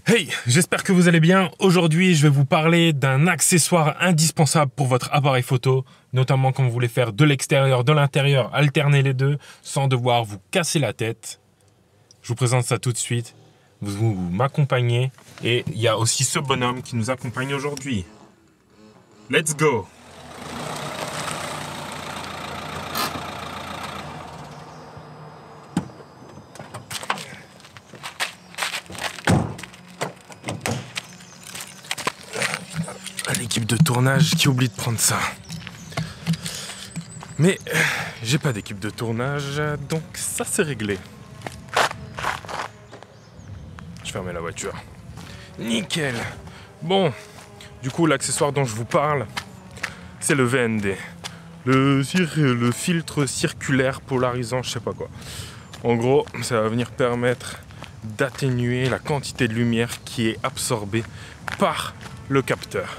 Hey, j'espère que vous allez bien. Aujourd'hui, je vais vous parler d'un accessoire indispensable pour votre appareil photo, notamment quand vous voulez faire de l'extérieur, de l'intérieur, alterner les deux, sans devoir vous casser la tête. Je vous présente ça tout de suite. Vous m'accompagnez. Et il y a aussi ce bonhomme qui nous accompagne aujourd'hui. Let's go! L'équipe de tournage qui oublie de prendre ça. Mais j'ai pas d'équipe de tournage, donc ça c'est réglé. Je fermais la voiture. Nickel. Bon, du coup l'accessoire dont je vous parle, c'est le VND. Le filtre circulaire polarisant, je sais pas quoi. En gros, ça va venir permettre d'atténuer la quantité de lumière qui est absorbée par le capteur.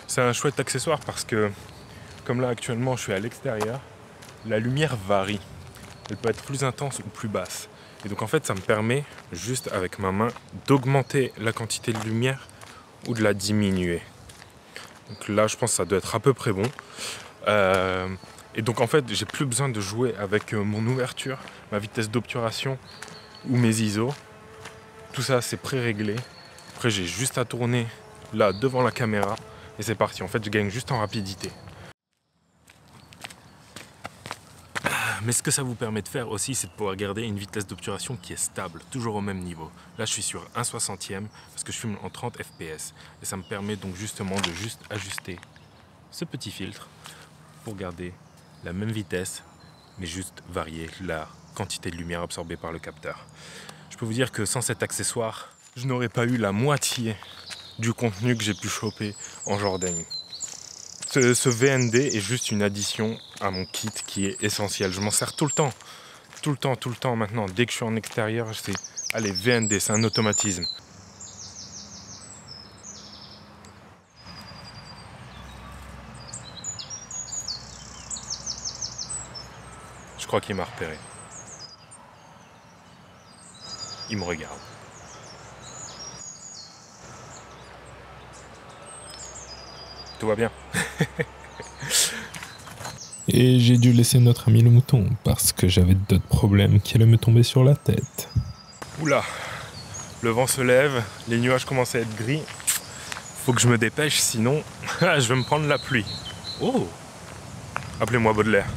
C'est un chouette accessoire parce que, comme là actuellement je suis à l'extérieur, la lumière varie. Elle peut être plus intense ou plus basse. Et donc en fait ça me permet, juste avec ma main, d'augmenter la quantité de lumière ou de la diminuer. Donc là je pense que ça doit être à peu près bon. Et donc en fait j'ai plus besoin de jouer avec mon ouverture, ma vitesse d'obturation ou mes ISO. Tout ça c'est pré-réglé. Après j'ai juste à tourner là devant la caméra. Et c'est parti, en fait je gagne juste en rapidité. Mais ce que ça vous permet de faire aussi, c'est de pouvoir garder une vitesse d'obturation qui est stable, toujours au même niveau. Là je suis sur 1/60e parce que je filme en 30 fps. Et ça me permet donc justement de juste ajuster ce petit filtre pour garder la même vitesse, mais juste varier la quantité de lumière absorbée par le capteur. Je peux vous dire que sans cet accessoire, je n'aurais pas eu la moitié du contenu que j'ai pu choper en Jordanie. Ce VND est juste une addition à mon kit qui est essentiel. Je m'en sers tout le temps. Tout le temps maintenant. Dès que je suis en extérieur, je sais, allez, VND, c'est un automatisme. Je crois qu'il m'a repéré. Il me regarde. Tout va bien. Et j'ai dû laisser notre ami le mouton parce que j'avais d'autres problèmes qui allaient me tomber sur la tête. Oula, le vent se lève, les nuages commencent à être gris. Faut que je me dépêche, sinon je vais me prendre la pluie. Oh, appelez-moi Baudelaire.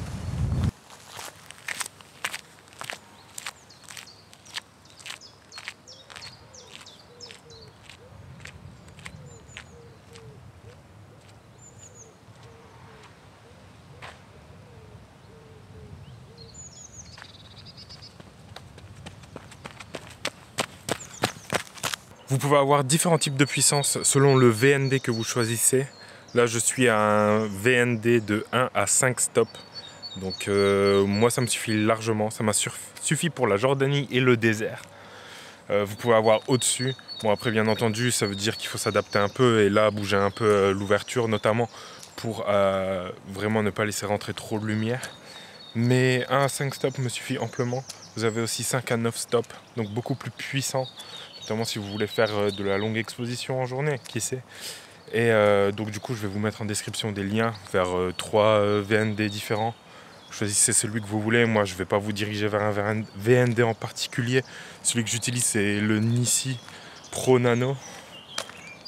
Vous pouvez avoir différents types de puissance selon le VND que vous choisissez. Là, je suis à un VND de 1 à 5 stops. Donc moi, ça me suffit largement. Ça m'a suffi pour la Jordanie et le désert. Vous pouvez avoir au-dessus. Bon, après, bien entendu, ça veut dire qu'il faut s'adapter un peu. Et là, bouger un peu l'ouverture, notamment pour vraiment ne pas laisser rentrer trop de lumière. Mais 1 à 5 stops me suffit amplement. Vous avez aussi 5 à 9 stops, donc beaucoup plus puissant. Notamment si vous voulez faire de la longue exposition en journée, qui sait. Et donc du coup je vais vous mettre en description des liens vers 3 VND différents. Choisissez celui que vous voulez. Moi je ne vais pas vous diriger vers un VND en particulier. Celui que j'utilise c'est le Nissi Pro Nano.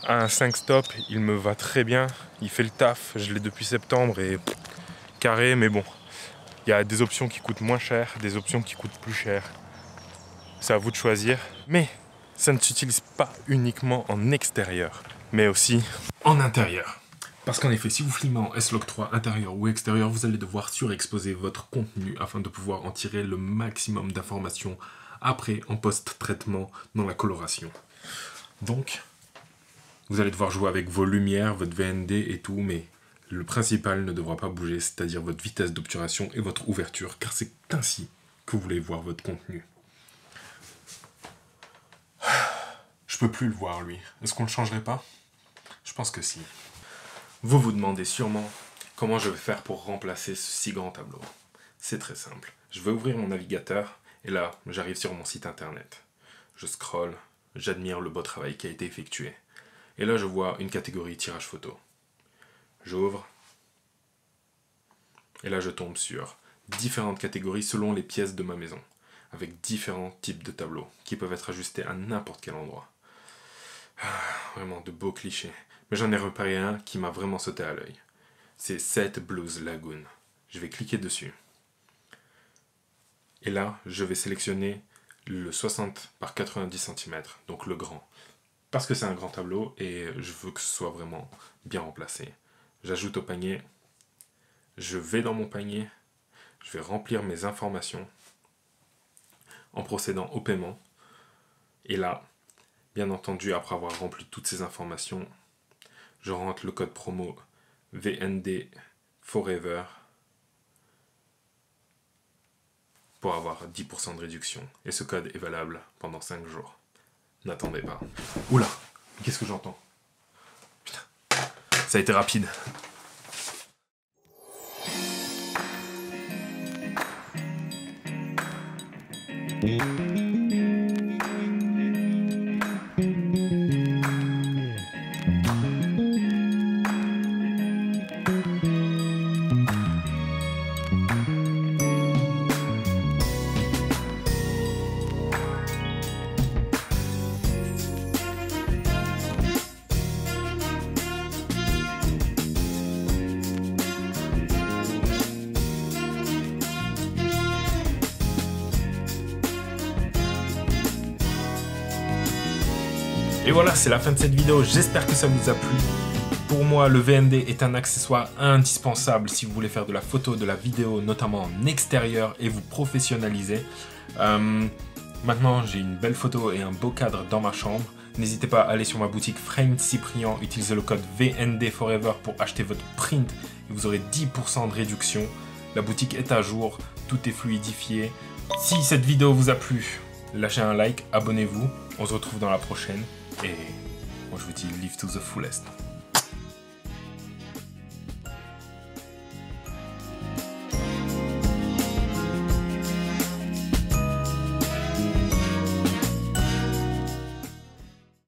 À un 5 stop, il me va très bien. Il fait le taf, je l'ai depuis septembre et carré, mais bon. Il y a des options qui coûtent moins cher, des options qui coûtent plus cher. C'est à vous de choisir. Mais ça ne s'utilise pas uniquement en extérieur, mais aussi en intérieur. Parce qu'en effet, si vous filmez en S-Log 3 intérieur ou extérieur, vous allez devoir surexposer votre contenu afin de pouvoir en tirer le maximum d'informations après en post-traitement dans la coloration. Donc, vous allez devoir jouer avec vos lumières, votre VND et tout, mais le principal ne devra pas bouger, c'est-à-dire votre vitesse d'obturation et votre ouverture, car c'est ainsi que vous voulez voir votre contenu. Je peux plus le voir, lui. Est-ce qu'on le changerait pas? Je pense que si. Vous vous demandez sûrement comment je vais faire pour remplacer ce si grand tableau. C'est très simple. Je vais ouvrir mon navigateur et là, j'arrive sur mon site internet. Je scrolle, j'admire le beau travail qui a été effectué. Et là, je vois une catégorie tirage photo. J'ouvre. Et là, je tombe sur différentes catégories selon les pièces de ma maison, avec différents types de tableaux qui peuvent être ajustés à n'importe quel endroit. Vraiment de beaux clichés. Mais j'en ai repéré un qui m'a vraiment sauté à l'œil. C'est Set Blues Lagoon. Je vais cliquer dessus. Et là, je vais sélectionner le 60 par 90 cm, donc le grand. Parce que c'est un grand tableau et je veux que ce soit vraiment bien remplacé. J'ajoute au panier. Je vais dans mon panier. Je vais remplir mes informations en procédant au paiement. Et là, bien entendu, après avoir rempli toutes ces informations, je rentre le code promo VND Forever pour avoir 10% de réduction. Et ce code est valable pendant 5 jours. N'attendez pas. Oula, qu'est-ce que j'entends? Putain, ça a été rapide. Et voilà, c'est la fin de cette vidéo. J'espère que ça vous a plu. Pour moi, le VND est un accessoire indispensable si vous voulez faire de la photo, de la vidéo, notamment en extérieur et vous professionnaliser. Maintenant, j'ai une belle photo et un beau cadre dans ma chambre. N'hésitez pas à aller sur ma boutique Frame Cyprien, utilisez le code VND Forever pour acheter votre print et vous aurez 10% de réduction. La boutique est à jour, tout est fluidifié. Si cette vidéo vous a plu, lâchez un like, abonnez-vous. On se retrouve dans la prochaine. Et moi je vous dis live to the fullest.